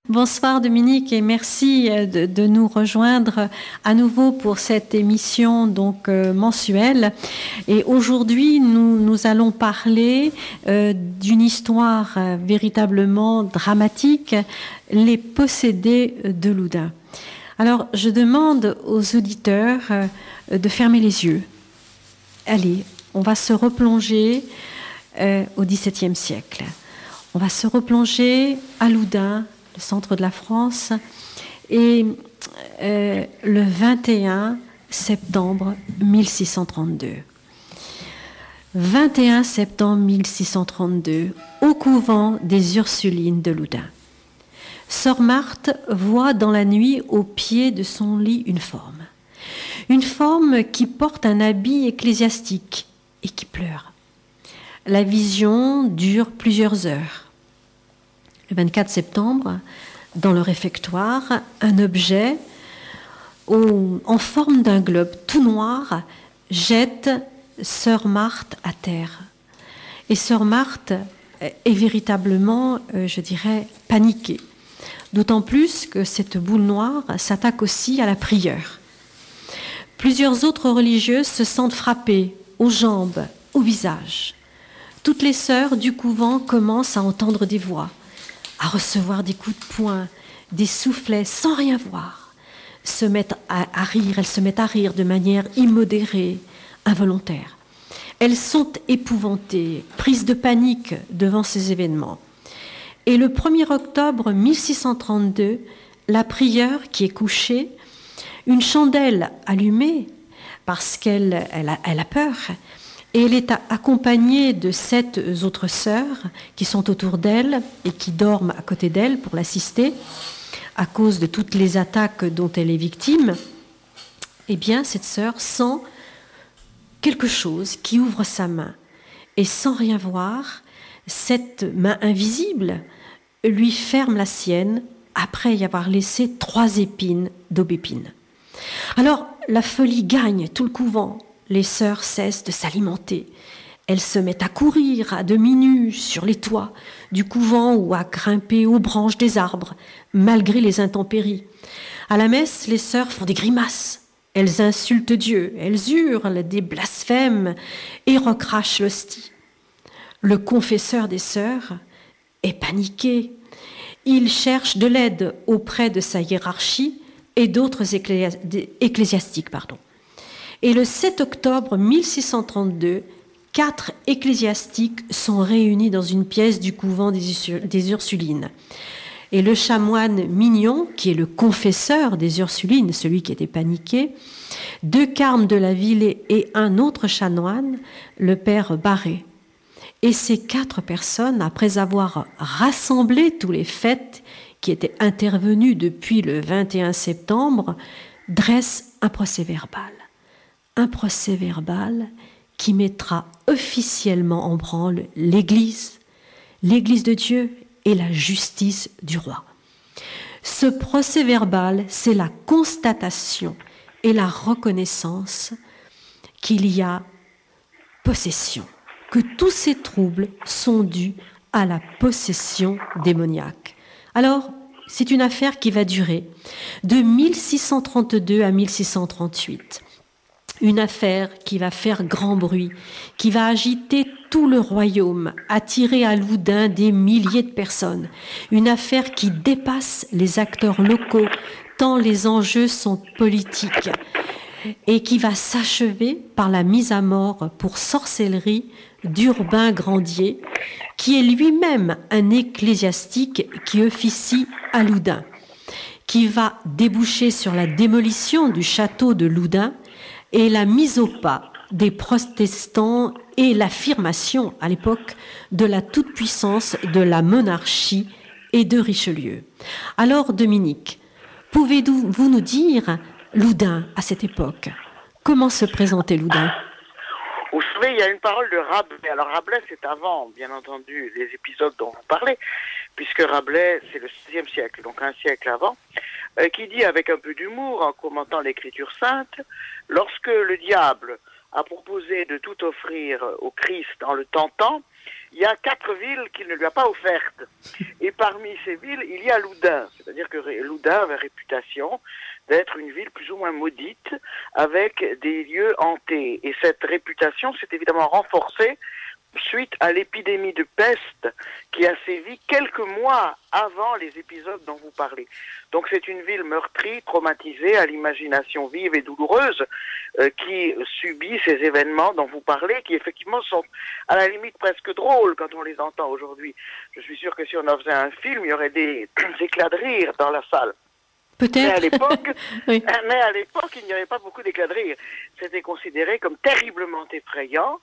Bonsoir Dominique et merci de nous rejoindre à nouveau pour cette émission mensuelle. Et aujourd'hui, nous allons parler d'une histoire véritablement dramatique, les possédés de Loudun. Alors, je demande aux auditeurs de fermer les yeux. Allez, on va se replonger au XVIIe siècle. On va se replonger à Loudun, le centre de la France, et le 21 septembre 1632. 21 septembre 1632, au couvent des Ursulines de Loudun. Sœur Marthe voit dans la nuit au pied de son lit une forme qui porte un habit ecclésiastique et qui pleure. La vision dure plusieurs heures. Le 24 septembre, dans le réfectoire, un objet en forme d'un globe tout noir jette Sœur Marthe à terre. Et Sœur Marthe est véritablement, paniquée. D'autant plus que cette boule noire s'attaque aussi à la prieure. Plusieurs autres religieuses se sentent frappées aux jambes, au visage. Toutes les sœurs du couvent commencent à entendre des voix, à recevoir des coups de poing, des soufflets sans rien voir, se mettent à rire, elles se mettent à rire de manière immodérée, involontaire. Elles sont épouvantées, prises de panique devant ces événements. Et le 1er octobre 1632, la prieure qui est couchée, une chandelle allumée parce qu'elle a peur, et elle est accompagnée de 7 autres sœurs qui sont autour d'elle et qui dorment à côté d'elle pour l'assister à cause de toutes les attaques dont elle est victime. Eh bien, cette sœur sent quelque chose qui ouvre sa main. Et sans rien voir, cette main invisible lui ferme la sienne après y avoir laissé 3 épines d'aubépine. Alors, la folie gagne tout le couvent. Les sœurs cessent de s'alimenter. Elles se mettent à courir à demi nues sur les toits du couvent ou à grimper aux branches des arbres, malgré les intempéries. À la messe, les sœurs font des grimaces. Elles insultent Dieu, elles hurlent des blasphèmes et recrachent l'hostie. Le confesseur des sœurs est paniqué. Il cherche de l'aide auprès de sa hiérarchie et d'autres ecclésiastiques. Et le 7 octobre 1632, 4 ecclésiastiques sont réunis dans une pièce du couvent des Ursulines. Et le chanoine Mignon, qui est le confesseur des Ursulines, celui qui était paniqué, 2 carmes de la ville et un autre chanoine, le père Barré. Et ces 4 personnes, après avoir rassemblé tous les faits qui étaient intervenus depuis le 21 septembre, dressent un procès-verbal. Un procès-verbal qui mettra officiellement en branle l'Église de Dieu et la justice du roi. Ce procès-verbal, c'est la constatation et la reconnaissance qu'il y a possession, que tous ces troubles sont dus à la possession démoniaque. Alors, c'est une affaire qui va durer de 1632 à 1638. Une affaire qui va faire grand bruit, qui va agiter tout le royaume, attirer à Loudun des milliers de personnes. Une affaire qui dépasse les acteurs locaux, tant les enjeux sont politiques, et qui va s'achever par la mise à mort pour sorcellerie d'Urbain Grandier, qui est lui-même un ecclésiastique qui officie à Loudun, qui va déboucher sur la démolition du château de Loudun et la mise au pas des protestants et l'affirmation à l'époque de la toute-puissance de la monarchie et de Richelieu. Alors Dominique, pouvez-vous nous dire Loudun à cette époque? Comment se présentait Loudun? Vous savez, il y a une parole de Rabelais. Alors Rabelais, c'est avant, bien entendu, les épisodes dont vous parlez, puisque Rabelais, c'est le XVIe siècle, donc un siècle avant, qui dit avec un peu d'humour, en commentant l'écriture sainte, lorsque le diable a proposé de tout offrir au Christ en le tentant, il y a 4 villes qu'il ne lui a pas offertes. Et parmi ces villes, il y a Loudun. C'est-à-dire que Loudun avait réputation d'être une ville plus ou moins maudite, avec des lieux hantés. Et cette réputation s'est évidemment renforcée suite à l'épidémie de peste qui a sévi quelques mois avant les épisodes dont vous parlez. Donc c'est une ville meurtrie, traumatisée, à l'imagination vive et douloureuse, qui subit ces événements dont vous parlez, qui effectivement sont à la limite presque drôles quand on les entend aujourd'hui. Je suis sûr que si on en faisait un film, il y aurait des éclats de rire dans la salle. Peut-être. Mais à l'époque, oui. Il n'y avait pas beaucoup d'éclats de rire. C'était considéré comme terriblement effrayant.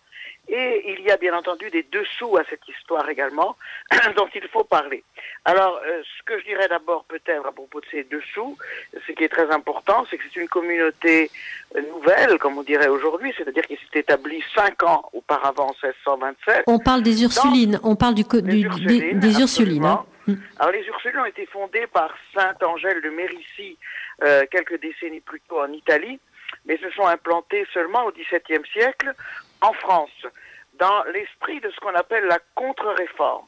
Et il y a bien entendu des dessous à cette histoire également, dont il faut parler. Alors, ce que je dirais d'abord peut-être à propos de ces dessous, ce qui est très important, c'est que c'est une communauté nouvelle, comme on dirait aujourd'hui, c'est-à-dire qui s'est établie 5 ans auparavant, en 1627. On parle des Ursulines, on parle des Ursulines. Hein. Alors les Ursulines ont été fondées par Saint Angèle de Mérici quelques décennies plus tôt en Italie, mais se sont implantés seulement au XVIIe siècle en France, dans l'esprit de ce qu'on appelle la contre-réforme.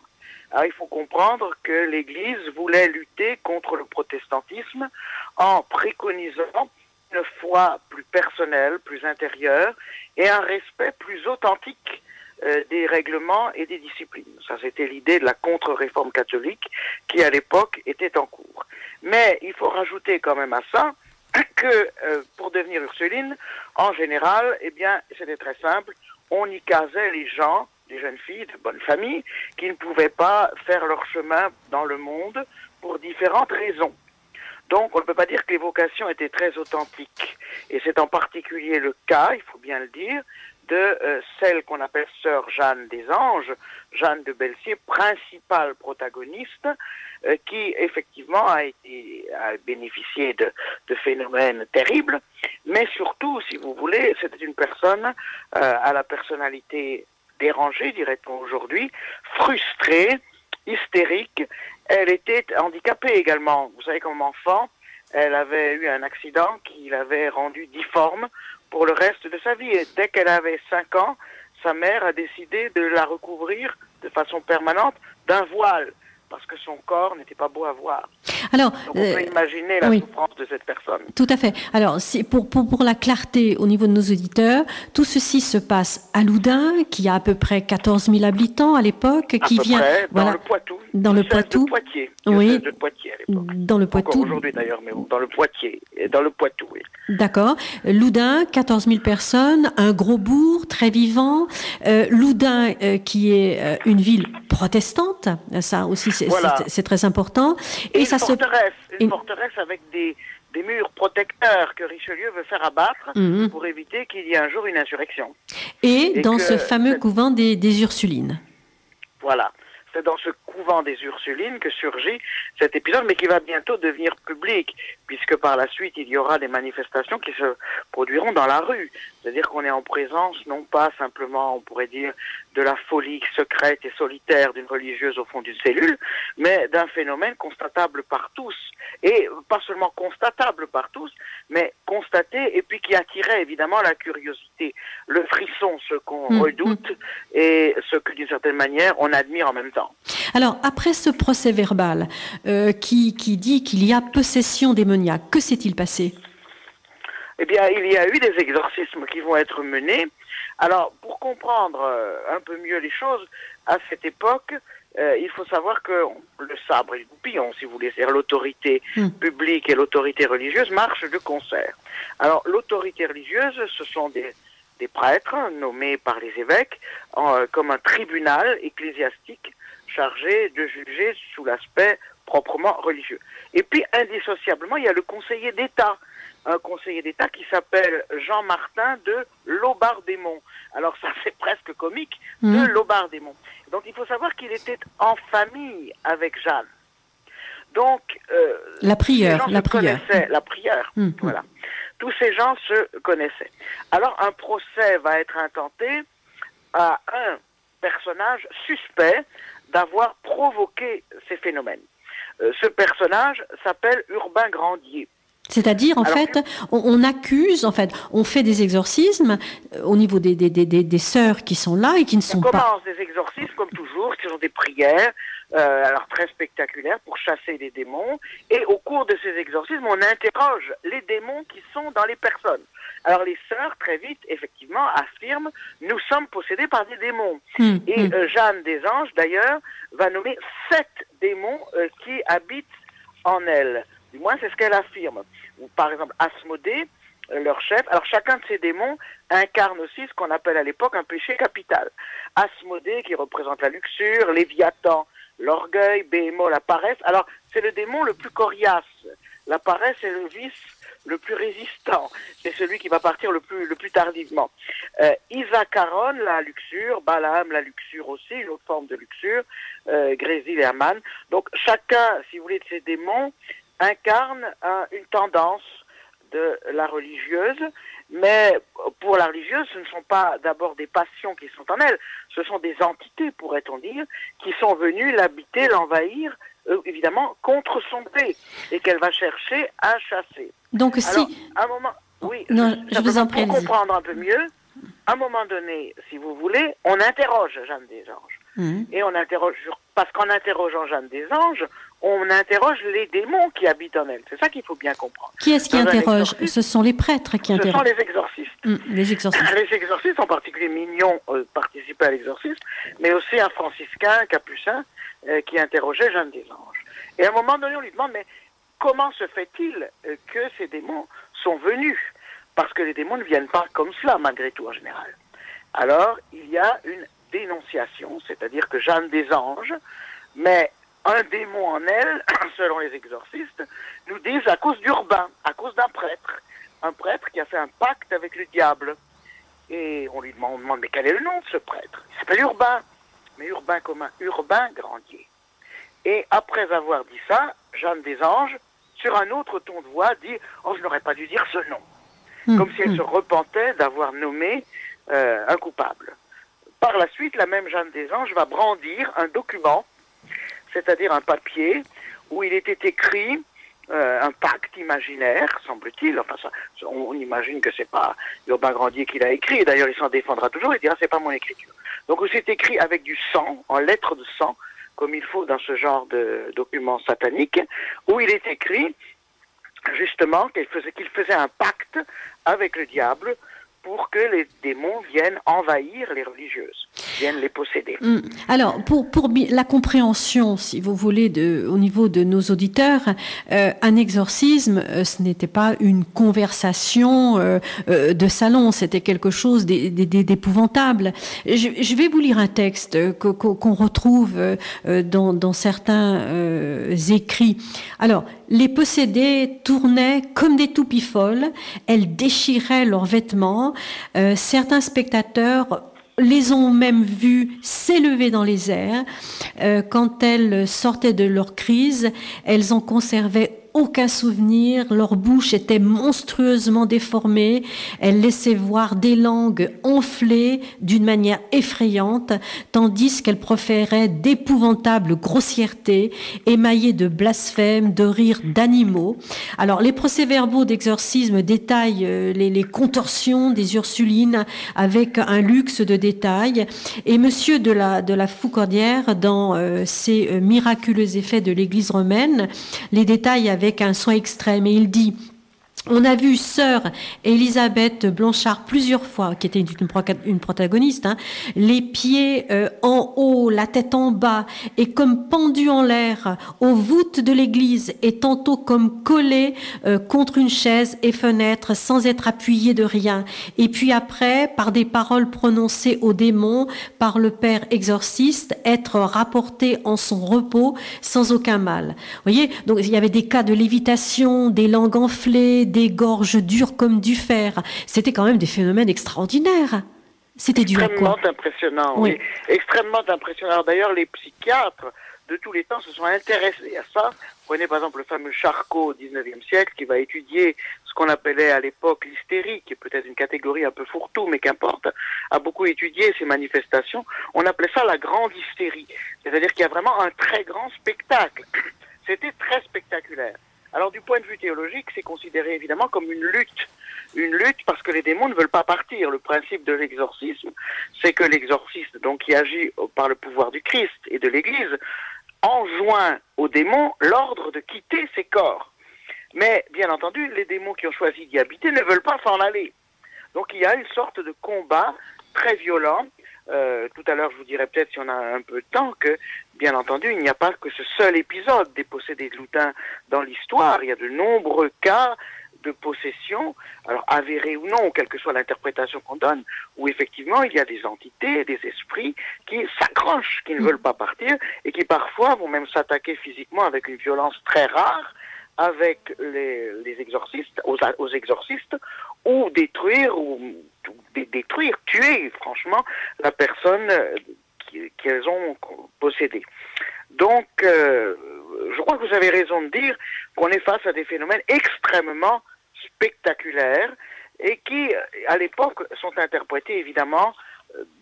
Alors il faut comprendre que l'Église voulait lutter contre le protestantisme en préconisant une foi plus personnelle, plus intérieure, et un respect plus authentique des règlements et des disciplines. Ça, c'était l'idée de la contre-réforme catholique qui, à l'époque, était en cours. Mais il faut rajouter quand même à ça que pour devenir Ursuline, en général, eh bien, c'était très simple. On y casait les gens, les jeunes filles de bonne famille, qui ne pouvaient pas faire leur chemin dans le monde pour différentes raisons. Donc, on ne peut pas dire que les vocations étaient très authentiques. Et c'est en particulier le cas, il faut bien le dire, de celle qu'on appelle Sœur Jeanne des Anges, Jeanne de Belcier, principale protagoniste, qui effectivement a bénéficié de phénomènes terribles, mais surtout, si vous voulez, c'était une personne à la personnalité dérangée, dirait-on aujourd'hui, frustrée, hystérique. Elle était handicapée également. Vous savez, comme enfant, elle avait eu un accident qui l'avait rendue difforme pour le reste de sa vie. Et dès qu'elle avait 5 ans, sa mère a décidé de la recouvrir de façon permanente d'un voile, parce que son corps n'était pas beau à voir. Alors, donc on peut imaginer la souffrance de cette personne. Tout à fait. Alors, pour la clarté au niveau de nos auditeurs, tout ceci se passe à Loudun, qui a à peu près 14 000 habitants à l'époque, qui vient dans le Poitou. Dans le Poitou. De Poitiers. Oui. De Poitiers à l'époque. Dans le Poitou. Encore aujourd'hui d'ailleurs, mais dans le Poitiers, dans le Poitou. Oui. D'accord. Loudun, 14 000 personnes, un gros bourg très vivant. Loudun, qui est une ville protestante, ça aussi c'est très important. Et une forteresse avec des murs protecteurs que Richelieu veut faire abattre pour éviter qu'il y ait un jour une insurrection. Et dans ce fameux couvent des Ursulines. Voilà. C'est dans ce couvent des Ursulines que surgit cet épisode, mais qui va bientôt devenir public, puisque par la suite, il y aura des manifestations qui se produiront dans la rue. C'est-à-dire qu'on est en présence, non pas simplement, on pourrait dire, de la folie secrète et solitaire d'une religieuse au fond d'une cellule, mais d'un phénomène constatable par tous. Et pas seulement constatable par tous, mais constaté, et puis qui attirait évidemment la curiosité, le frisson, ce qu'on redoute, et ce que d'une certaine manière on admire en même temps. Alors, après ce procès verbal qui dit qu'il y a possession démoniaque, que s'est-il passé ? Eh bien, il y a eu des exorcismes qui vont être menés. Alors, pour comprendre un peu mieux les choses, à cette époque, il faut savoir que le sabre et le goupillon, si vous voulez, c'est-à-dire l'autorité publique et l'autorité religieuse marchent de concert. Alors, l'autorité religieuse, ce sont des prêtres nommés par les évêques comme un tribunal ecclésiastique chargé de juger sous l'aspect proprement religieux. Et puis, indissociablement, il y a le conseiller d'État. Un conseiller d'État qui s'appelle Jean-Martin de Laubardemont. Alors ça, c'est presque comique, de Laubardemont. Donc il faut savoir qu'il était en famille avec Jeanne. Donc la prieure. Voilà. Tous ces gens se connaissaient. Alors un procès va être intenté à un personnage suspect d'avoir provoqué ces phénomènes. Ce personnage s'appelle Urbain Grandier. C'est-à-dire, en fait, on accuse, en fait, on fait des exorcismes au niveau des sœurs qui sont là et qui ne sont pas... On commence des exorcismes, comme toujours, qui sont des prières, alors très spectaculaires, pour chasser les démons. Et au cours de ces exorcismes, on interroge les démons qui sont dans les personnes. Alors les sœurs, très vite, effectivement, affirment « nous sommes possédés par des démons ». Et Jeanne des Anges, d'ailleurs, va nommer 7 démons qui habitent en elle. Du moins, c'est ce qu'elle affirme. Ou par exemple, Asmodée, leur chef. Alors, chacun de ces démons incarne aussi ce qu'on appelle à l'époque un péché capital. Asmodée, qui représente la luxure, Léviathan, l'orgueil, Béhémol, la paresse. Alors, c'est le démon le plus coriace. La paresse est le vice le plus résistant. C'est celui qui va partir le plus tardivement. Isacharon, la luxure, Balaam, la luxure aussi, une autre forme de luxure, Grésil et Aman. Donc, chacun, si vous voulez, de ces démons incarne une tendance de la religieuse, mais pour la religieuse, ce ne sont pas d'abord des passions qui sont en elle, ce sont des entités, pourrait-on dire, qui sont venues l'habiter, l'envahir, évidemment, contre son gré, et qu'elle va chercher à chasser. Donc alors, si... à un moment, oui, non, je vous en prie, pour comprendre un peu mieux, à un moment donné, si vous voulez, on interroge Jeanne des Anges. Et on interroge, parce qu'en interrogeant Jeanne des Anges, on interroge les démons qui habitent en elle. C'est ça qu'il faut bien comprendre. Qui est-ce qui interroge? Ce sont les prêtres qui interrogent. Ce sont les exorcistes. Les exorcistes. Les exorcistes, en particulier Mignon, participait à l'exorcisme, mais aussi un franciscain, capucin, qui interrogeait Jeanne des Anges. Et à un moment donné, on lui demande, mais comment se fait-il que ces démons sont venus? Parce que les démons ne viennent pas comme cela, malgré tout, en général. Alors, il y a une dénonciation, c'est-à-dire que Jeanne des Anges met un démon en elle, selon les exorcistes, nous disent à cause d'Urbain, à cause d'un prêtre. Un prêtre qui a fait un pacte avec le diable. Et on lui demande, mais quel est le nom de ce prêtre? Il s'appelle Urbain. Mais Urbain commun, Urbain Grandier. Et après avoir dit ça, Jeanne des Anges, sur un autre ton de voix, dit « Oh, je n'aurais pas dû dire ce nom ». Comme si elle se repentait d'avoir nommé un coupable. Par la suite, la même Jeanne des Anges va brandir un document, c'est-à-dire un papier, où il était écrit un pacte imaginaire, semble-t-il. Enfin, ça, on imagine que c'est pas Urbain Grandier qui l'a écrit. D'ailleurs, il s'en défendra toujours. Il dira c'est pas mon écriture. Donc, c'est écrit avec du sang, en lettres de sang, comme il faut dans ce genre de document satanique, où il est écrit justement qu'il faisait un pacte avec le diable pour que les démons viennent envahir les religieuses, viennent les posséder. Alors, pour la compréhension, si vous voulez, au niveau de nos auditeurs, un exorcisme, ce n'était pas une conversation de salon, c'était quelque chose d'épouvantable. Je vais vous lire un texte qu'on retrouve dans certains écrits. Alors, les possédées tournaient comme des toupies folles, elles déchiraient leurs vêtements. Certains spectateurs les ont même vues s'élever dans les airs. Quand elles sortaient de leur crise, elles en conservaient aucun souvenir, leur bouche était monstrueusement déformée, elles laissaient voir des langues enflées d'une manière effrayante, tandis qu'elles proféraient d'épouvantables grossièretés, émaillées de blasphèmes, de rires d'animaux. Alors, les procès-verbaux d'exorcisme détaillent les contorsions des Ursulines avec un luxe de détails, et Monsieur de la Foucaudière, dans ses miraculeux effets de l'Église romaine, les détails avec un soin extrême, et il dit: on a vu sœur Élisabeth Blanchard plusieurs fois, qui était une protagoniste, les pieds en haut, la tête en bas, et comme pendue en l'air aux voûtes de l'église, et tantôt comme collée contre une chaise et fenêtre, sans être appuyée de rien. Et puis après, par des paroles prononcées au démon par le père exorciste, être rapportée en son repos sans aucun mal. Vous voyez, donc il y avait des cas de lévitation, des langues enflées, des gorges dures comme du fer. C'était quand même des phénomènes extraordinaires. C'était dû à quoi? Extrêmement impressionnant, oui. Extrêmement impressionnant. D'ailleurs, les psychiatres de tous les temps se sont intéressés à ça. Prenez par exemple le fameux Charcot au XIXe siècle qui va étudier ce qu'on appelait à l'époque l'hystérie, qui est peut-être une catégorie un peu fourre-tout, mais qu'importe, a beaucoup étudié ces manifestations. On appelait ça la grande hystérie. C'est-à-dire qu'il y a vraiment un très grand spectacle. C'était très spectaculaire. Alors du point de vue théologique, c'est considéré évidemment comme une lutte. Une lutte parce que les démons ne veulent pas partir. Le principe de l'exorcisme, c'est que l'exorciste, donc qui agit par le pouvoir du Christ et de l'Église, enjoint aux démons l'ordre de quitter ses corps. Mais bien entendu, les démons qui ont choisi d'y habiter ne veulent pas s'en aller. Donc il y a une sorte de combat très violent. Tout à l'heure, je vous dirai peut-être, si on a un peu de temps, que, bien entendu, il n'y a pas que ce seul épisode des possédés de Loudun dans l'histoire. Il y a de nombreux cas de possession, alors avérés ou non, quelle que soit l'interprétation qu'on donne, où effectivement il y a des entités, des esprits qui s'accrochent, qui ne veulent pas partir, et qui parfois vont même s'attaquer physiquement avec une violence très rare, avec les exorcistes, aux exorcistes, ou détruire, tuer, franchement, la personne qu'elles ont possédée. Donc, je crois que vous avez raison de dire qu'on est face à des phénomènes extrêmement spectaculaires et qui, à l'époque, sont interprétés, évidemment,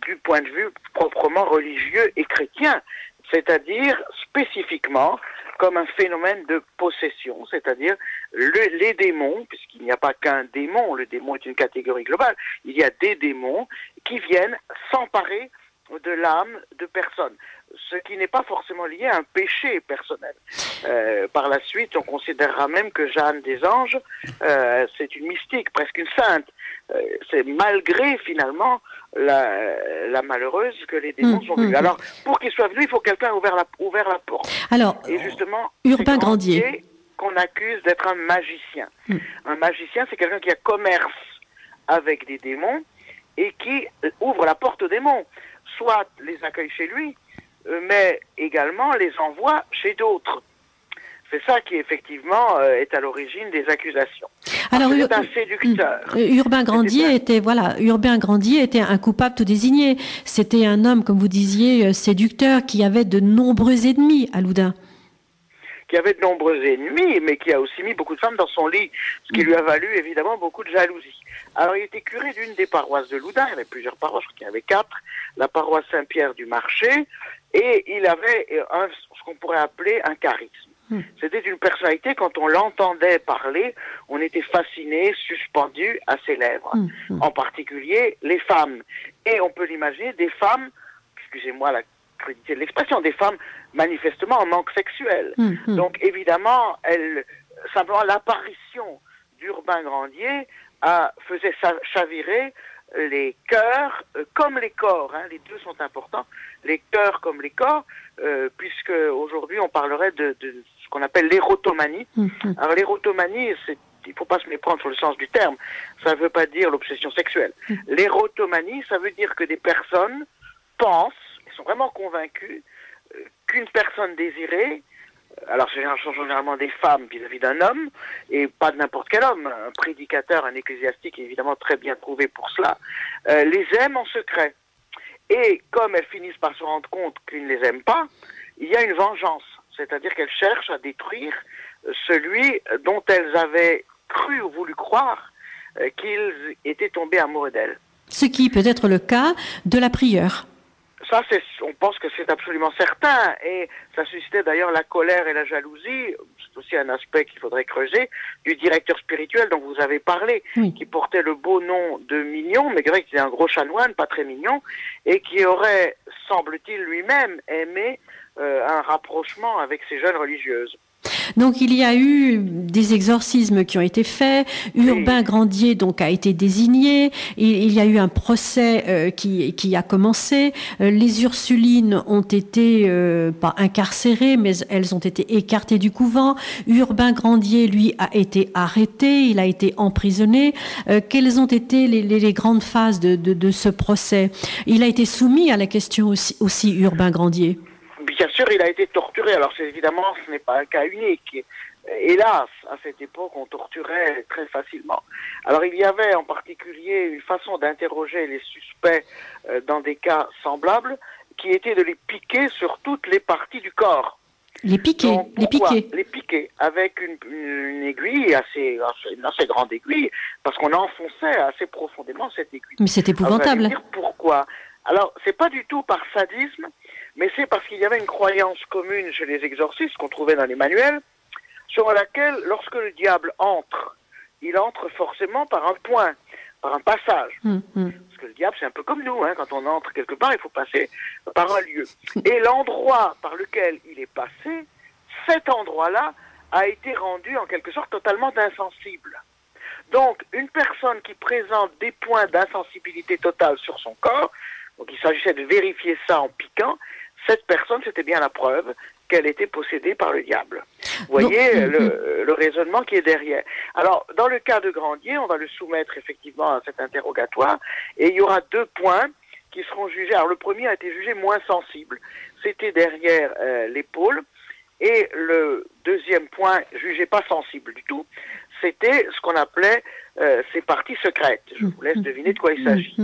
du point de vue proprement religieux et chrétien, c'est-à-dire spécifiquement comme un phénomène de possession, c'est-à-dire les démons, puisqu'il n'y a pas qu'un démon, le démon est une catégorie globale, il y a des démons qui viennent s'emparer de l'âme de personnes, ce qui n'est pas forcément lié à un péché personnel. Par la suite, on considérera même que Jeanne des Anges, c'est une mystique, presque une sainte. C'est malgré finalement la malheureuse que les démons sont venus. Alors, pour qu'ils soient venus, il faut que quelqu'un ait ouvert la porte. Alors, et justement, Urbain Grandier, qu'on accuse d'être un magicien. Un magicien, c'est quelqu'un qui a commerce avec des démons et qui ouvre la porte aux démons. Soit les accueille chez lui, mais également les envoie chez d'autres. C'est ça qui, effectivement, est à l'origine des accusations. Alors, c'est un séducteur. Urbain Grandier était un coupable tout désigné. C'était un homme, comme vous disiez, séducteur, qui avait de nombreux ennemis à Loudun. Qui avait de nombreux ennemis, mais qui a aussi mis beaucoup de femmes dans son lit, ce qui lui a valu, évidemment, beaucoup de jalousie. Alors, il était curé d'une des paroisses de Loudun. Il y avait plusieurs paroisses, je crois qu'il y en avait 4. La paroisse Saint-Pierre du Marché. Et il avait ce qu'on pourrait appeler un charisme. C'était une personnalité, quand on l'entendait parler, on était fasciné, suspendu à ses lèvres. En particulier, les femmes. Et on peut l'imaginer, des femmes, excusez-moi la crudité de l'expression, des femmes manifestement en manque sexuel. Donc évidemment, simplement l'apparition d'Urbain Grandier faisait chavirer les cœurs comme les corps, hein, les deux sont importants, les cœurs comme les corps, puisque aujourd'hui on parlerait de ce qu'on appelle l'érotomanie. Alors l'érotomanie, il ne faut pas se méprendre sur le sens du terme, ça ne veut pas dire l'obsession sexuelle. L'érotomanie, ça veut dire que des personnes pensent, sont vraiment convaincus qu'une personne désirée, alors ce sont généralement des femmes vis-à-vis d'un homme, et pas de n'importe quel homme, un prédicateur, un ecclésiastique évidemment très bien trouvé pour cela, les aime en secret. Et comme elles finissent par se rendre compte qu'ils ne les aiment pas, il y a une vengeance, c'est-à-dire qu'elles cherchent à détruire celui dont elles avaient cru ou voulu croire qu'ils étaient tombés amoureux d'elles. Ce qui peut être le cas de la prieure. Ça, on pense que c'est absolument certain, et ça suscitait d'ailleurs la colère et la jalousie, c'est aussi un aspect qu'il faudrait creuser, du directeur spirituel dont vous avez parlé, qui portait le beau nom de Mignon, mais qui était un gros chanoine, pas très mignon, et qui aurait, semble-t-il lui-même, aimé un rapprochement avec ces jeunes religieuses. Donc il y a eu des exorcismes qui ont été faits, Urbain Grandier donc a été désigné, il y a eu un procès qui a commencé, les Ursulines ont été pas incarcérées mais elles ont été écartées du couvent, Urbain Grandier lui a été arrêté, il a été emprisonné. Quelles ont été les grandes phases de ce procès? Il a été soumis à la question aussi Urbain Grandier. Bien sûr, il a été torturé. Alors, évidemment, ce n'est pas un cas unique. Hélas, à cette époque, on torturait très facilement. Alors, il y avait en particulier une façon d'interroger les suspects dans des cas semblables, qui était de les piquer sur toutes les parties du corps. Les piquer, donc, les piquer avec une aiguille, une assez grande aiguille, parce qu'on enfonçait assez profondément cette aiguille. Mais c'est épouvantable. Alors, pourquoi? Alors, c'est pas du tout par sadisme, mais c'est parce qu'il y avait une croyance commune chez les exorcistes qu'on trouvait dans les manuels, selon laquelle, lorsque le diable entre, il entre forcément par un point, par un passage. Parce que le diable, c'est un peu comme nous, hein, quand on entre quelque part, il faut passer par un lieu. Et l'endroit par lequel il est passé, cet endroit-là, a été rendu en quelque sorte totalement insensible. Donc, une personne qui présente des points d'insensibilité totale sur son corps, donc il s'agissait de vérifier ça en piquant, cette personne, c'était bien la preuve qu'elle était possédée par le diable. Vous voyez le raisonnement qui est derrière. Alors, dans le cas de Grandier, on va le soumettre effectivement à cet interrogatoire, et il y aura 2 points qui seront jugés. Alors, le premier a été jugé moins sensible. C'était derrière l'épaule, et le deuxième point, jugé pas sensible du tout, c'était ce qu'on appelait ces parties secrètes. Je vous laisse deviner de quoi il s'agit.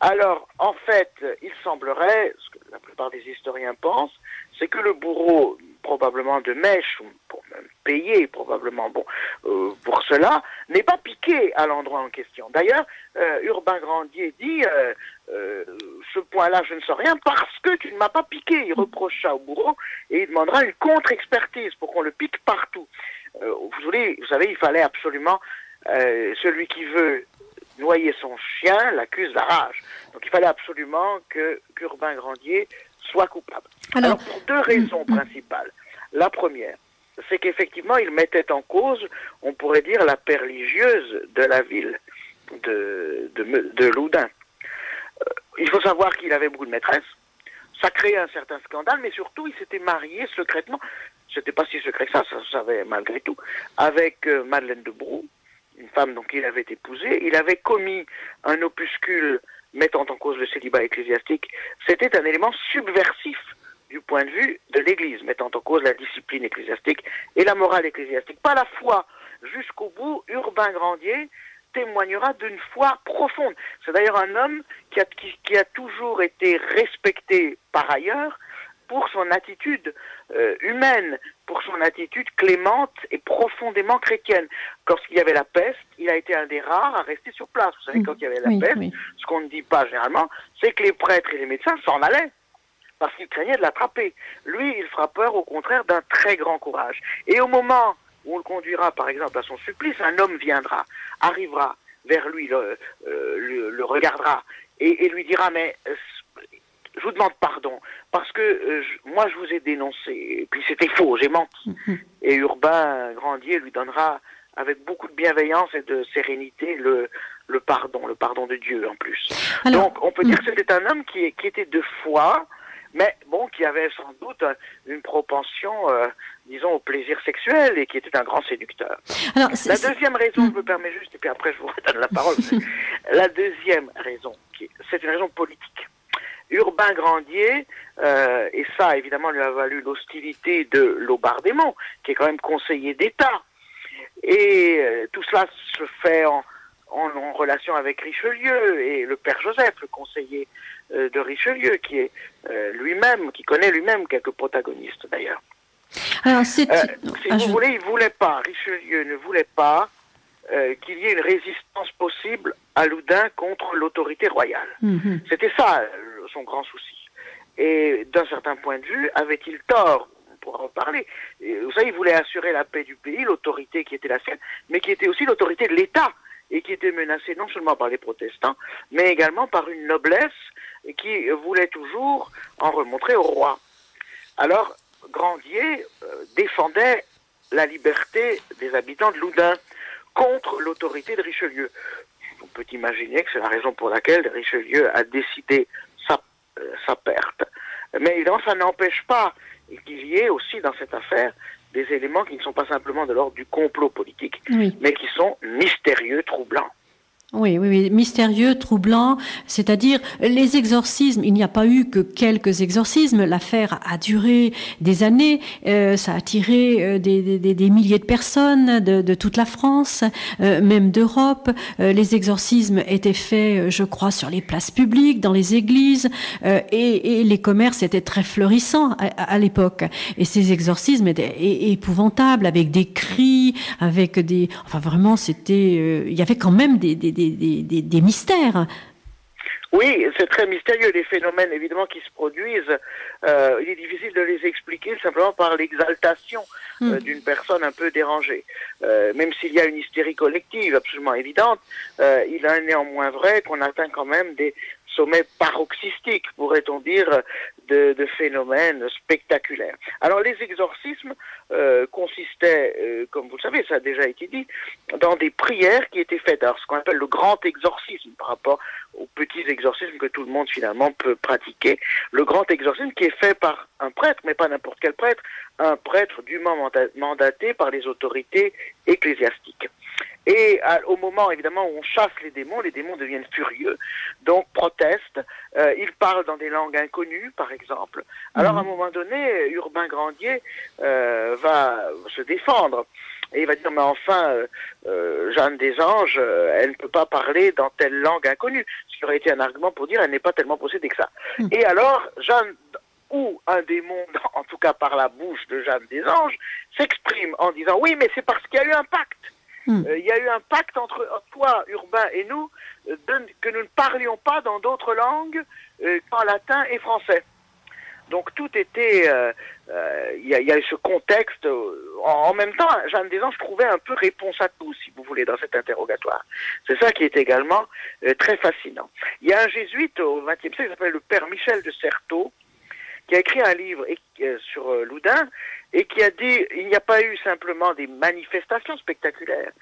Alors, en fait, il semblerait, ce que la plupart des historiens pensent, c'est que le bourreau, probablement de mèche, ou pour même payer probablement pour cela, n'est pas piqué à l'endroit en question. D'ailleurs, Urbain Grandier dit ce point-là, je ne sais rien parce que tu ne m'as pas piqué. Il reproche ça au bourreau et il demandera une contre-expertise pour qu'on le pique partout. Vous savez, il fallait absolument celui qui veut noyer son chien l'accuse la rage. Donc il fallait absolument qu'Urbain Grandier soit coupable. Alors pour 2 raisons principales. La première, c'est qu'effectivement il mettait en cause, on pourrait dire, la paix religieuse de la ville de Loudun. Il faut savoir qu'il avait beaucoup de maîtresses. Ça créait un certain scandale, mais surtout il s'était marié secrètement. C'était pas si secret que ça se savait malgré tout, avec Madeleine de Brou, une femme donc il avait épousée. Il avait commis un opuscule mettant en cause le célibat ecclésiastique. C'était un élément subversif du point de vue de l'Église, mettant en cause la discipline ecclésiastique et la morale ecclésiastique. Pas la foi. Jusqu'au bout, Urbain Grandier témoignera d'une foi profonde. C'est d'ailleurs un homme qui a toujours été respecté par ailleurs pour son attitude humaine, pour son attitude clémente et profondément chrétienne. Lorsqu'il y avait la peste, il a été un des rares à rester sur place. Vous savez, quand il y avait la peste, ce qu'on ne dit pas généralement, c'est que les prêtres et les médecins s'en allaient, parce qu'ils craignaient de l'attraper. Lui, il fera peur, au contraire, d'un très grand courage. Et au moment où on le conduira, par exemple, à son supplice, un homme viendra, arrivera vers lui, le regardera, et lui dira, mais je vous demande pardon, parce que moi je vous ai dénoncé, et puis c'était faux, j'ai menti. Et Urbain Grandier lui donnera, avec beaucoup de bienveillance et de sérénité, le pardon de Dieu en plus. Alors, donc on peut dire que c'était un homme qui était de foi, mais bon, qui avait sans doute une propension, disons, au plaisir sexuel, et qui était un grand séducteur. Alors, la deuxième raison, je me permets juste, et puis après je vous redonne la parole, la deuxième raison, c'est une raison politique. Urbain Grandier, et ça évidemment lui a valu l'hostilité de Laubardemont, qui est quand même conseiller d'État. Et tout cela se fait en relation avec Richelieu et le père Joseph, le conseiller de Richelieu, qui est qui connaît lui-même quelques protagonistes d'ailleurs. Alors, si vous voulez, il voulait pas, Richelieu ne voulait pas qu'il y ait une résistance possible à Loudun contre l'autorité royale. C'était ça son grand souci. Et d'un certain point de vue, avait-il tort? On pourra en parler. Et, vous savez, il voulait assurer la paix du pays, l'autorité qui était la sienne, mais qui était aussi l'autorité de l'État, et qui était menacée non seulement par les protestants, mais également par une noblesse qui voulait toujours en remontrer au roi. Alors, Grandier défendait la liberté des habitants de Loudun contre l'autorité de Richelieu. On peut imaginer que c'est la raison pour laquelle Richelieu a décidé sa perte. Mais évidemment, ça n'empêche pas qu'il y ait aussi dans cette affaire des éléments qui ne sont pas simplement de l'ordre du complot politique, mais qui sont mystérieux, troublants. Oui, mystérieux, troublant, c'est-à-dire les exorcismes, il n'y a pas eu que quelques exorcismes, l'affaire a duré des années, ça a attiré des milliers de personnes de toute la France, même d'Europe. Les exorcismes étaient faits, je crois, sur les places publiques, dans les églises, et les commerces étaient très florissants à l'époque. Et ces exorcismes étaient épouvantables, avec des cris, avec enfin vraiment, c'était, il y avait quand même des mystères. Oui, c'est très mystérieux, les phénomènes évidemment qui se produisent. Il est difficile de les expliquer simplement par l'exaltation d'une personne un peu dérangée. Même s'il y a une hystérie collective absolument évidente, il est néanmoins vrai qu'on atteint quand même des sommets paroxystiques, pourrait-on dire, de phénomènes spectaculaires. Alors les exorcismes consistaient, comme vous le savez, ça a déjà été dit, dans des prières qui étaient faites. Alors ce qu'on appelle le grand exorcisme par rapport aux petits exorcismes que tout le monde finalement peut pratiquer. Le grand exorcisme qui est fait par un prêtre, mais pas n'importe quel prêtre, un prêtre dûment mandaté par les autorités ecclésiastiques. Et au moment, évidemment, où on chasse les démons deviennent furieux, donc protestent. Ils parlent dans des langues inconnues, par exemple. Alors, à un moment donné, Urbain Grandier va se défendre. Et il va dire, mais enfin, Jeanne des Anges, elle ne peut pas parler dans telle langue inconnue. Ce qui aurait été un argument pour dire, elle n'est pas tellement possédée que ça. Et alors, Jeanne, ou un démon, en tout cas par la bouche de Jeanne des Anges, s'exprime en disant, oui, mais c'est parce qu'il y a eu un pacte. Il y a eu un pacte entre toi, Urbain, et nous, que nous ne parlions pas dans d'autres langues qu'en latin et français. Donc tout était, il y a eu ce contexte. En même temps, Jeanne des Anges trouvait un peu réponse à tout, si vous voulez, dans cet interrogatoire. C'est ça qui est également très fascinant. Il y a un jésuite au XXe siècle qui s'appelle le père Michel de Certeau, qui a écrit un livre sur Loudun, et qui a dit, il n'y a pas eu simplement des manifestations spectaculaires.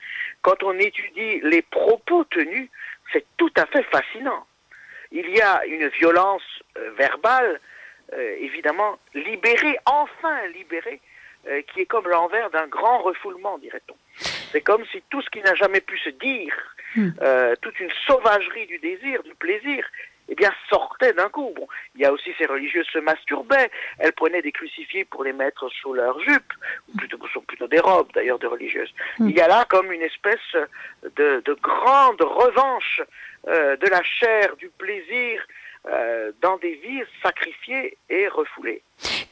Quand on étudie les propos tenus, c'est tout à fait fascinant. Il y a une violence verbale, évidemment libérée, enfin libérée, qui est comme l'envers d'un grand refoulement, dirait-on. C'est comme si tout ce qui n'a jamais pu se dire, toute une sauvagerie du désir, du plaisir, eh bien, sortait d'un coup. Bon, il y a aussi ces religieuses se masturbaient. Elles prenaient des crucifix pour les mettre sous leur jupe, ou plutôt des robes, d'ailleurs, de religieuses. Il y a là comme une espèce de grande revanche de la chair, du plaisir, dans des vies sacrifiées et refoulées.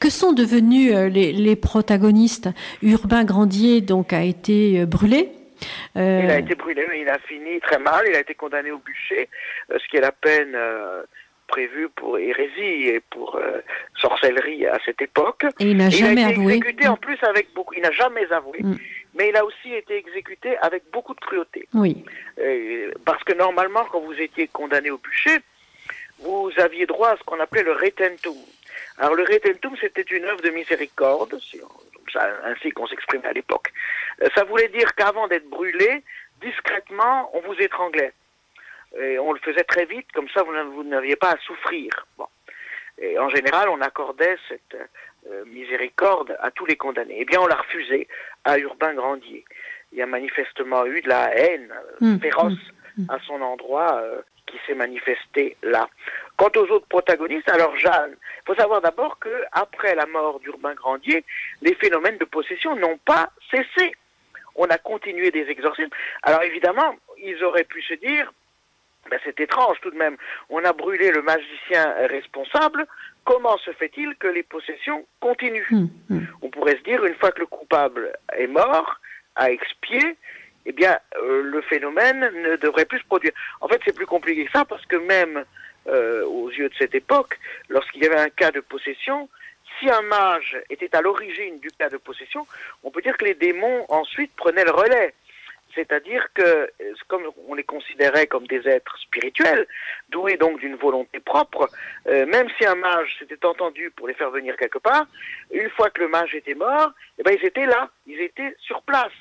Que sont devenus les protagonistes? Urbain Grandier, donc, a été brûlé. Il a été brûlé, mais il a fini très mal. Il a été condamné au bûcher, ce qui est la peine prévue pour hérésie et pour sorcellerie à cette époque. Et il n'a jamais avoué. Il a été exécuté en plus avec beaucoup. Il n'a jamais avoué, mais il a aussi été exécuté avec beaucoup de cruauté. Oui. Parce que normalement, quand vous étiez condamné au bûcher, vous aviez droit à ce qu'on appelait le retentum. Alors le retentum, c'était une œuvre de miséricorde, ainsi qu'on s'exprimait à l'époque. Ça voulait dire qu'avant d'être brûlé, discrètement, on vous étranglait. Et on le faisait très vite, comme ça vous n'aviez pas à souffrir. Bon. Et en général, on accordait cette miséricorde à tous les condamnés. Eh bien, on l'a refusé à Urbain Grandier. Il y a manifestement eu de la haine féroce à son endroit qui s'est manifestée là. Quant aux autres protagonistes, alors Jeanne, il faut savoir d'abord que après la mort d'Urbain Grandier, les phénomènes de possession n'ont pas cessé. On a continué des exorcismes. Alors évidemment, ils auraient pu se dire, ben c'est étrange tout de même, on a brûlé le magicien responsable, comment se fait-il que les possessions continuent? On pourrait se dire, une fois que le coupable est mort, a expié, eh bien, le phénomène ne devrait plus se produire. En fait, c'est plus compliqué que ça, parce que même aux yeux de cette époque, lorsqu'il y avait un cas de possession, si un mage était à l'origine du cas de possession, on peut dire que les démons ensuite prenaient le relais. C'est-à-dire que, comme on les considérait comme des êtres spirituels, doués donc d'une volonté propre, même si un mage s'était entendu pour les faire venir quelque part, une fois que le mage était mort, eh ben, ils étaient là, ils étaient sur place.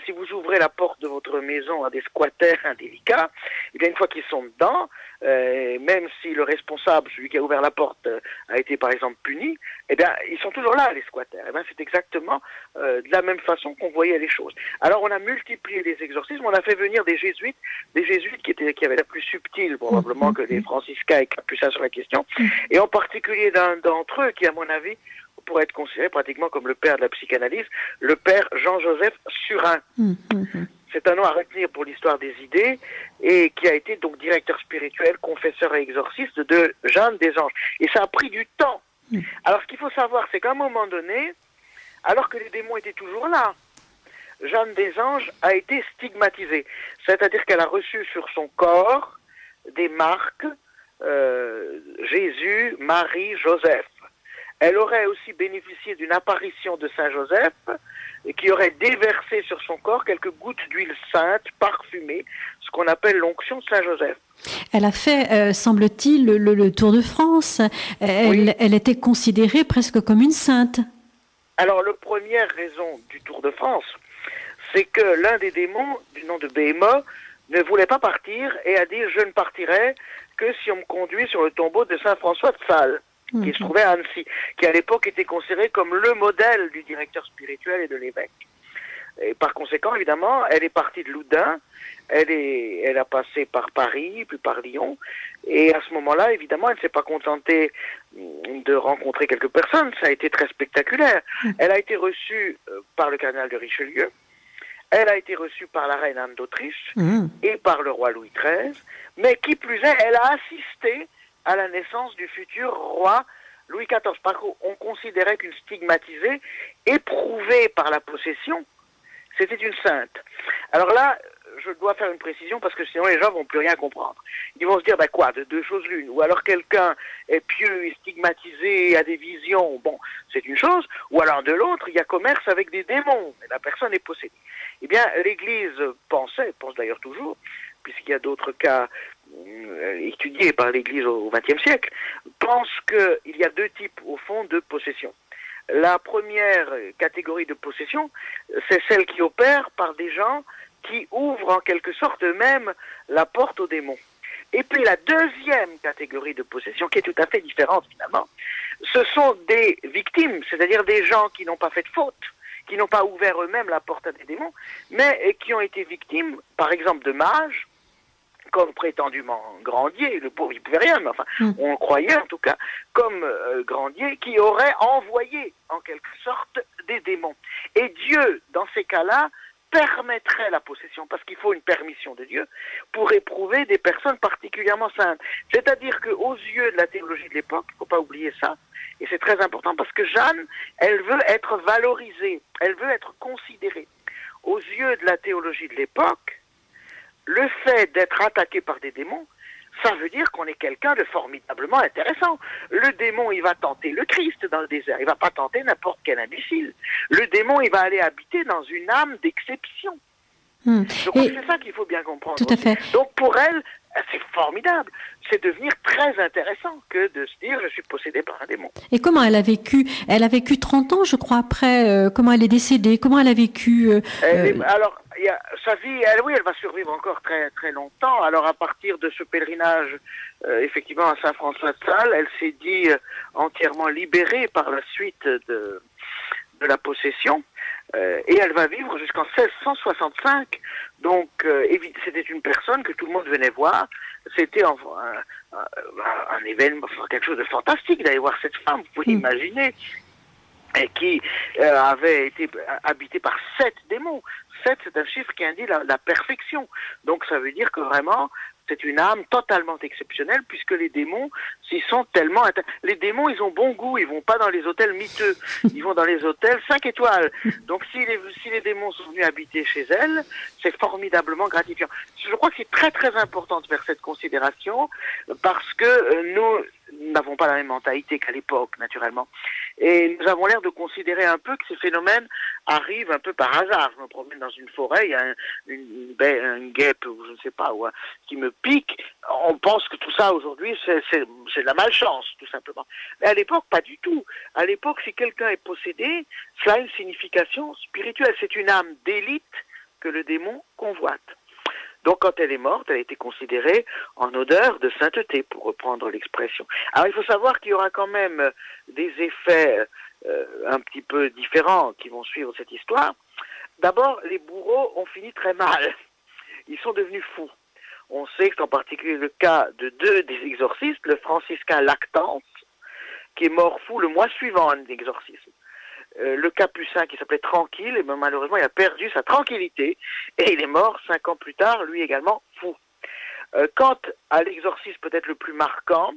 Si vous ouvrez la porte de votre maison à des squatters indélicats, eh bien, une fois qu'ils sont dedans, même si le responsable, celui qui a ouvert la porte, a été par exemple puni, eh bien, ils sont toujours là, les squatters. Eh bien, c'est exactement de la même façon qu'on voyait les choses. Alors, on a multiplié les exorcismes, on a fait venir des jésuites qui avaient la plus subtile probablement que les franciscains et capucins sur la question, et en particulier d'un d'entre eux qui, à mon avis, pourrait être considéré pratiquement comme le père de la psychanalyse, le père Jean-Joseph Surin. C'est un nom à retenir pour l'histoire des idées, et qui a été donc directeur spirituel, confesseur et exorciste de Jeanne des Anges. Et ça a pris du temps. Alors, ce qu'il faut savoir, c'est qu'à un moment donné, alors que les démons étaient toujours là, Jeanne des Anges a été stigmatisée. C'est-à-dire qu'elle a reçu sur son corps des marques Jésus, Marie, Joseph. Elle aurait aussi bénéficié d'une apparition de Saint Joseph qui aurait déversé sur son corps quelques gouttes d'huile sainte parfumée, ce qu'on appelle l'onction de Saint Joseph. Elle a fait, semble-t-il, le Tour de France. Elle était considérée presque comme une sainte. Alors, la première raison du Tour de France, c'est que l'un des démons, du nom de Béhémoth, ne voulait pas partir et a dit « Je ne partirai que si on me conduit sur le tombeau de Saint François de Sales ». Qui se trouvait à Annecy, qui à l'époque était considéré comme le modèle du directeur spirituel et de l'évêque. Et par conséquent, évidemment, elle est partie de Loudun, elle a passé par Paris, puis par Lyon, et à ce moment-là, évidemment, elle ne s'est pas contentée de rencontrer quelques personnes, ça a été très spectaculaire. Elle a été reçue par le cardinal de Richelieu, elle a été reçue par la reine Anne d'Autriche et par le roi Louis XIII, mais qui plus est, elle a assisté à la naissance du futur roi Louis XIV. Parce qu'on considérait qu'une stigmatisée, éprouvée par la possession, c'était une sainte. Alors là, je dois faire une précision parce que sinon les gens vont plus rien comprendre. Ils vont se dire, de deux choses l'une. Ou alors quelqu'un est pieux et stigmatisé, a des visions, bon, c'est une chose. Ou alors de l'autre, il y a commerce avec des démons, et la personne est possédée. Eh bien, l'Église pense d'ailleurs toujours, puisqu'il y a d'autres cas étudiés par l'Église au XXe siècle, pense qu'il y a deux types, au fond, de possession. La première catégorie de possession, c'est celle qui opère par des gens qui ouvrent en quelque sorte eux-mêmes la porte aux démons. Et puis la deuxième catégorie de possession, qui est tout à fait différente finalement, ce sont des victimes, c'est-à-dire des gens qui n'ont pas fait de faute, qui n'ont pas ouvert eux-mêmes la porte à des démons, mais qui ont été victimes, par exemple, de mages, comme prétendument Grandier, le pauvre il pouvait rien, mais enfin on croyait en tout cas, comme Grandier, qui aurait envoyé en quelque sorte des démons. Et Dieu, dans ces cas-là, permettrait la possession, parce qu'il faut une permission de Dieu, pour éprouver des personnes particulièrement saintes. C'est-à-dire qu'aux yeux de la théologie de l'époque, il ne faut pas oublier ça, et c'est très important, parce que Jeanne, elle veut être valorisée, elle veut être considérée. Aux yeux de la théologie de l'époque, le fait d'être attaqué par des démons, ça veut dire qu'on est quelqu'un de formidablement intéressant. Le démon, il va tenter le Christ dans le désert, il ne va pas tenter n'importe quel imbécile. Le démon, il va aller habiter dans une âme d'exception. Donc c'est ça qu'il faut bien comprendre. Tout à fait. Donc pour elle, c'est formidable. C'est devenir très intéressant que de se dire je suis possédé par un démon. Et comment elle a vécu? Elle a vécu 30 ans, je crois, après. Comment elle est décédée? Comment elle a vécu Alors, sa vie, elle va survivre encore très très longtemps. Alors à partir de ce pèlerinage, effectivement à Saint-François de Sales, elle s'est dit entièrement libérée par la suite de la possession, et elle va vivre jusqu'en 1665. Donc c'était une personne que tout le monde venait voir. C'était un événement, quelque chose de fantastique d'aller voir cette femme, vous pouvez imaginer, et qui avait été habitée par 7 démons. 7, c'est un chiffre qui indique la perfection. Donc ça veut dire que vraiment, c'est une âme totalement exceptionnelle, puisque les démons, s'ils sont tellement... Les démons, ils ont bon goût, ils vont pas dans les hôtels miteux, ils vont dans les hôtels 5 étoiles. Donc si les démons sont venus habiter chez elle, c'est formidablement gratifiant. Je crois que c'est très très important de faire cette considération, parce que nous n'avons pas la même mentalité qu'à l'époque, naturellement. Et nous avons l'air de considérer un peu que ces phénomènes arrivent un peu par hasard. Je me promène dans une forêt, il y a une guêpe, ou je ne sais pas, qui me pique. On pense que tout ça aujourd'hui, c'est de la malchance, tout simplement. Mais à l'époque, pas du tout. À l'époque, si quelqu'un est possédé, cela a une signification spirituelle. C'est une âme d'élite que le démon convoite. Donc quand elle est morte, elle a été considérée en odeur de sainteté, pour reprendre l'expression. Alors il faut savoir qu'il y aura quand même des effets un petit peu différents qui vont suivre cette histoire. D'abord, les bourreaux ont fini très mal. Ils sont devenus fous. On sait que c'est en particulier le cas de 2 des exorcistes, le franciscain Lactance, qui est mort fou le mois suivant un exorcisme. Le capucin qui s'appelait Tranquille, et malheureusement il a perdu sa tranquillité et il est mort 5 ans plus tard, lui également fou. Quant à l'exorcisme peut-être le plus marquant,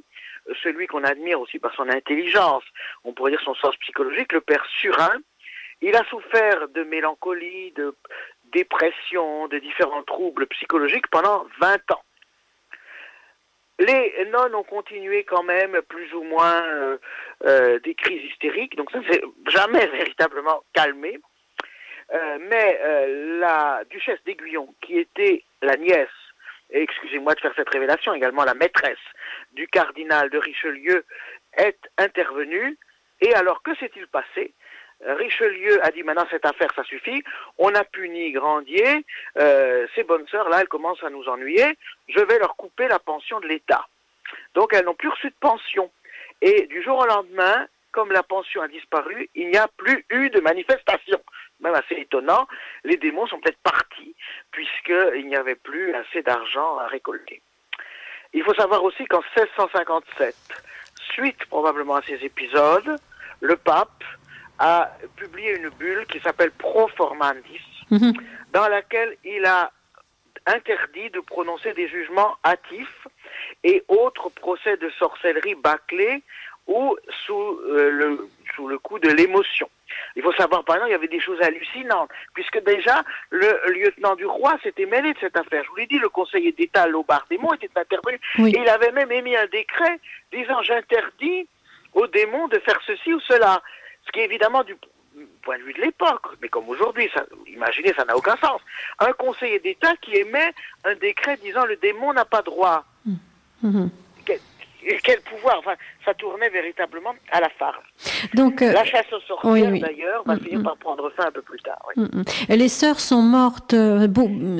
celui qu'on admire aussi par son intelligence, on pourrait dire son sens psychologique, le père Surin, il a souffert de mélancolie, de dépression, de différents troubles psychologiques pendant 20 ans. Les nonnes ont continué quand même plus ou moins des crises hystériques, donc ça ne s'est jamais véritablement calmé. Mais la duchesse d'Aiguillon, qui était la nièce, et excusez-moi de faire cette révélation, également la maîtresse du cardinal de Richelieu, est intervenue. Et alors, que s'est-il passé? Richelieu a dit maintenant cette affaire ça suffit, on a puni Grandier, ces bonnes sœurs là elles commencent à nous ennuyer, je vais leur couper la pension de l'État. Donc elles n'ont plus reçu de pension. Et du jour au lendemain, comme la pension a disparu, il n'y a plus eu de manifestation. Même assez étonnant, les démons sont peut-être partis puisqu'il n'y avait plus assez d'argent à récolter. Il faut savoir aussi qu'en 1657, suite probablement à ces épisodes, le pape a publié une bulle qui s'appelle Pro Formandis, dans laquelle il a interdit de prononcer des jugements hâtifs et autres procès de sorcellerie bâclés ou sous le coup de l'émotion. Il faut savoir, par exemple, il y avait des choses hallucinantes, puisque déjà, le lieutenant du roi s'était mêlé de cette affaire. Je vous l'ai dit, le conseiller d'État, Laubard-Démon, était intervenu, et il avait même émis un décret disant « j'interdis aux démons de faire ceci ou cela ». Ce qui est évidemment du point de vue de l'époque, mais comme aujourd'hui, imaginez, ça n'a aucun sens. Un conseiller d'État qui émet un décret disant le démon n'a pas droit. Quel pouvoir, enfin, ça tournait véritablement à la farce. Donc, la chasse aux sorcières, d'ailleurs, va finir par prendre fin un peu plus tard. Et les sœurs sont mortes,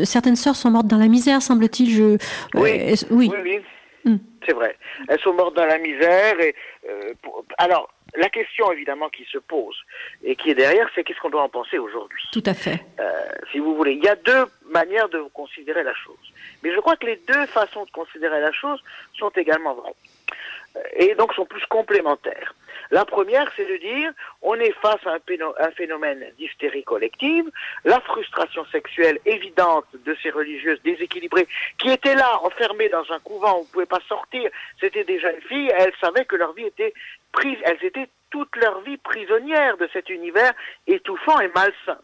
certaines sœurs sont mortes dans la misère, semble-t-il. Oui, c'est vrai. Elles sont mortes dans la misère. Alors, la question, évidemment, qui se pose et qui est derrière, c'est qu'est-ce qu'on doit en penser aujourd'hui? Tout à fait. Si vous voulez, il y a deux manières de considérer la chose. Mais je crois que les deux façons de considérer la chose sont également vraies. Et donc sont plus complémentaires. La première, c'est de dire, on est face à un phénomène d'hystérie collective, la frustration sexuelle évidente de ces religieuses déséquilibrées qui étaient là, enfermées dans un couvent où on ne pouvait pas sortir, c'était des jeunes filles, elles savaient que leur vie était prise, elles étaient toute leur vie prisonnières de cet univers étouffant et malsain.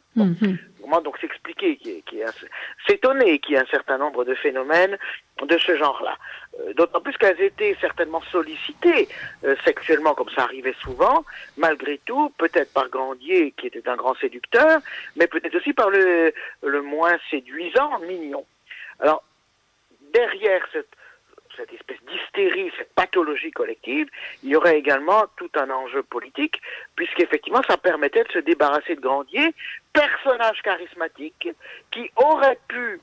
Comment donc s'expliquer s'étonner qu'il y ait un certain nombre de phénomènes de ce genre-là. D'autant plus qu'elles étaient certainement sollicitées sexuellement, comme ça arrivait souvent, malgré tout, peut-être par Grandier, qui était un grand séducteur, mais peut-être aussi par le moins séduisant Mignon. Alors, derrière cette espèce d'hystérie, cette pathologie collective, il y aurait également tout un enjeu politique, puisqu'effectivement, ça permettait de se débarrasser de Grandier, personnage charismatique, qui aurait pu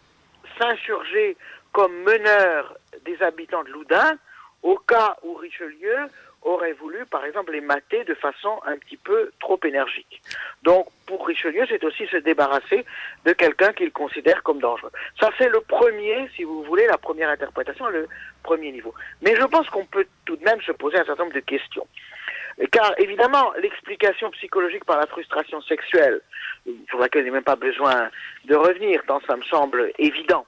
s'insurger comme meneur des habitants de Loudun, au cas où Richelieu aurait voulu, par exemple, les mater de façon un petit peu trop énergique. Donc, pour Richelieu, c'est aussi se débarrasser de quelqu'un qu'il considère comme dangereux. Ça, c'est le premier, si vous voulez, la première interprétation, le premier niveau. Mais je pense qu'on peut tout de même se poser un certain nombre de questions. Car, évidemment, l'explication psychologique par la frustration sexuelle, sur laquelle il n'y a même pas besoin de revenir, tant ça me semble évident,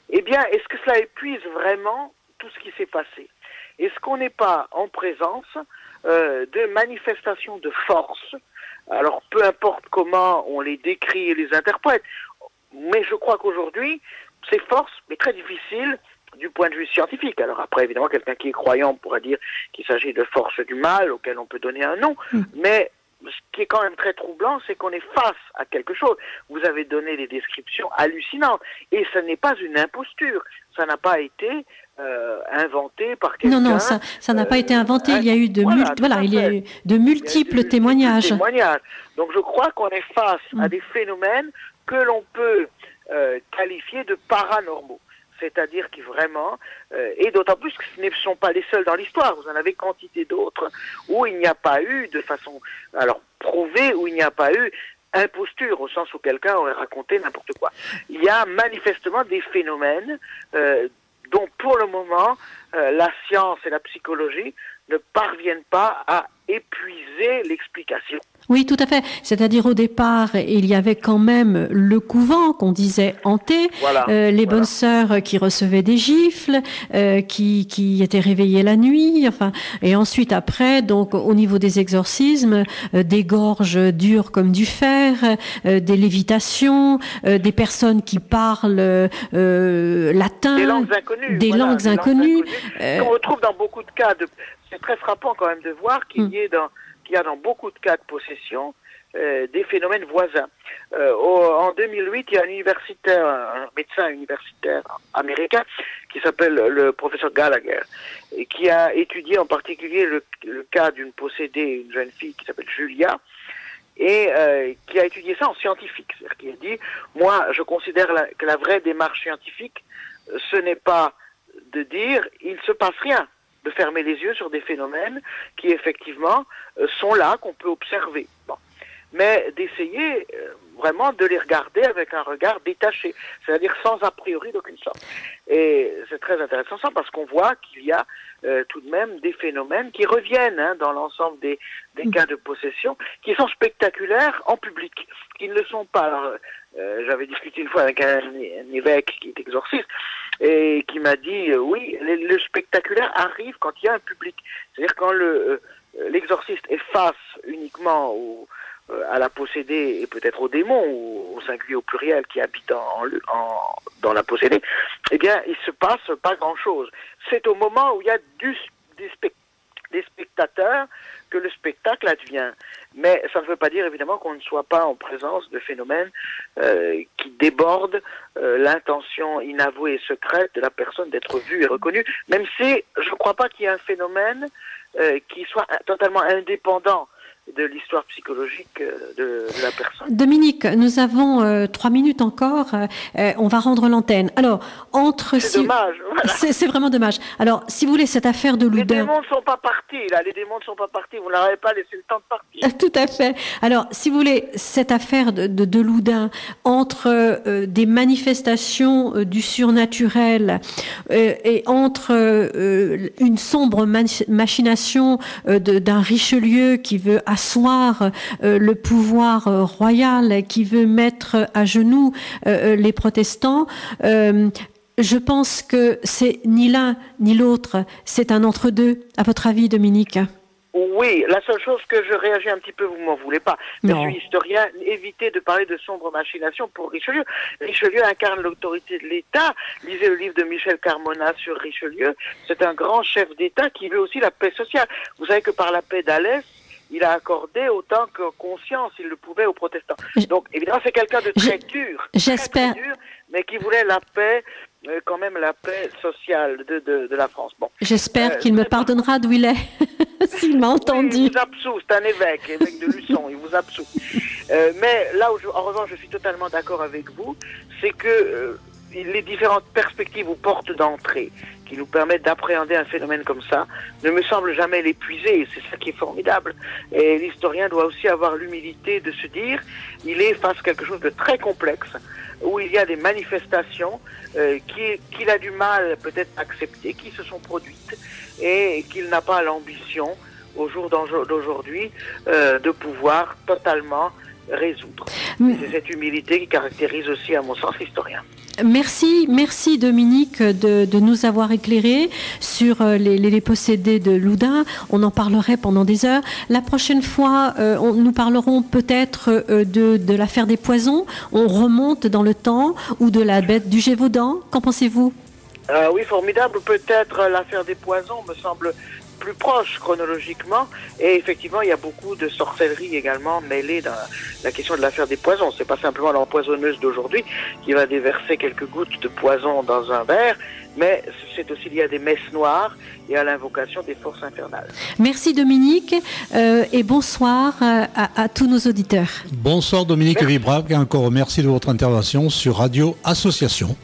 eh bien, est-ce que cela épuise vraiment tout ce qui s'est passé? Est-ce qu'on n'est pas en présence de manifestations de force? Alors, peu importe comment on les décrit et les interprète, mais je crois qu'aujourd'hui, ces forces, mais très difficiles du point de vue scientifique. Alors après, évidemment, quelqu'un qui est croyant pourra dire qu'il s'agit de forces du mal, auxquelles on peut donner un nom, mais ce qui est quand même très troublant, c'est qu'on est face à quelque chose. Vous avez donné des descriptions hallucinantes, et ce n'est pas une imposture. Ça n'a pas été inventé par quelqu'un. Non, ça n'a pas été inventé. Il y a eu de multiples témoignages. Donc je crois qu'on est face à des phénomènes que l'on peut qualifier de paranormaux. C'est-à-dire qui vraiment, et d'autant plus que ce ne sont pas les seuls dans l'histoire, vous en avez quantité d'autres, où il n'y a pas eu de façon, alors prouvée, où il n'y a pas eu imposture, au sens où quelqu'un aurait raconté n'importe quoi. Il y a manifestement des phénomènes dont pour le moment, la science et la psychologie ne parviennent pas à épuiser l'explication. Oui, tout à fait. C'est-à-dire au départ, il y avait quand même le couvent qu'on disait hanté, les bonnes sœurs qui recevaient des gifles, qui étaient réveillées la nuit, enfin, et ensuite après, donc au niveau des exorcismes, des gorges dures comme du fer, des lévitations, des personnes qui parlent latin, des langues inconnues, qu'on retrouve dans beaucoup de cas. C'est très frappant quand même de voir qu'il y a dans beaucoup de cas de possession des phénomènes voisins. En 2008, il y a un médecin universitaire américain qui s'appelle le professeur Gallagher, et qui a étudié en particulier le cas d'une possédée, une jeune fille qui s'appelle Julia, et qui a étudié ça en scientifique. C'est-à-dire qu'il a dit, moi, je considère que la vraie démarche scientifique, ce n'est pas de dire, il ne se passe rien, de fermer les yeux sur des phénomènes qui effectivement sont là, qu'on peut observer. Bon. Mais d'essayer vraiment de les regarder avec un regard détaché, c'est-à-dire sans a priori d'aucune sorte. Et c'est très intéressant ça, parce qu'on voit qu'il y a tout de même des phénomènes qui reviennent dans l'ensemble des cas de possession, qui sont spectaculaires en public, qui ne le sont pas. Alors, j'avais discuté une fois avec un évêque qui est exorciste, et qui m'a dit, oui, le spectaculaire arrive quand il y a un public. C'est-à-dire quand l'exorciste est face uniquement à la possédée et peut-être au démon, ou au singulier, au pluriel, qui habite dans la possédée, eh bien, il se passe pas grand-chose. C'est au moment où il y a des spectateurs que le spectacle advient. Mais ça ne veut pas dire évidemment qu'on ne soit pas en présence de phénomènes qui débordent l'intention inavouée et secrète de la personne d'être vue et reconnue, même si je ne crois pas qu'il y ait un phénomène qui soit totalement indépendant de l'histoire psychologique de la personne. Dominique, nous avons 3 minutes encore. On va rendre l'antenne. Alors, c'est dommage. Voilà. C'est vraiment dommage. Alors, si vous voulez, cette affaire de Loudun... Les démons ne sont pas partis, là. Les démons ne sont pas partis. Vous n'avez pas laissé le temps de partir. Tout à fait. Alors, si vous voulez, cette affaire de Loudun, entre des manifestations du surnaturel et entre une sombre machination d'un Richelieu qui veut asseoir le pouvoir royal, qui veut mettre à genoux les protestants, je pense que c'est ni l'un ni l'autre, c'est un entre-deux. À votre avis, Dominique ? Oui, la seule chose que je réagis un petit peu, vous m'en voulez pas. Je suis historien, évitez de parler de sombre machination pour Richelieu. Richelieu incarne l'autorité de l'État. Lisez le livre de Michel Carmona sur Richelieu. C'est un grand chef d'État qui veut aussi la paix sociale. Vous savez que par la paix d'Alès, il a accordé autant que conscience il le pouvait aux protestants. Donc, évidemment, c'est quelqu'un de très dur, j'espère, très dur, mais qui voulait la paix, quand même la paix sociale de la France. Bon. J'espère qu'il me pardonnera d'où il est, s'il m'a entendu. Oui, il vous absout, c'est un évêque de Luçon, il vous absout. Mais là où, en revanche, je suis totalement d'accord avec vous, c'est que les différentes perspectives ou portes d'entrée qui nous permettent d'appréhender un phénomène comme ça ne me semblent jamais l'épuiser, et c'est ça qui est formidable. Et l'historien doit aussi avoir l'humilité de se dire, il est face à quelque chose de très complexe, où il y a des manifestations qu'il a du mal peut-être à accepter, qui se sont produites, et qu'il n'a pas l'ambition, au jour d'aujourd'hui, de pouvoir totalement résoudre. C'est cette humilité qui caractérise aussi, à mon sens, l'historien. Merci Dominique de nous avoir éclairés sur les possédés de Loudun. On en parlerait pendant des heures. La prochaine fois, nous parlerons peut-être de l'affaire des poisons. On remonte dans le temps, ou de la bête du Gévaudan. Qu'en pensez-vous ? Oui, formidable. Peut-être l'affaire des poisons me semble plus proche chronologiquement, et effectivement il y a beaucoup de sorcellerie également mêlée dans la question de l'affaire des poisons. C'est pas simplement l'empoisonneuse d'aujourd'hui qui va déverser quelques gouttes de poison dans un verre, mais c'est aussi lié à des messes noires et à l'invocation des forces infernales. Merci Dominique, et bonsoir à tous nos auditeurs. Bonsoir Dominique Vibrac, et encore merci de votre intervention sur Radio Association.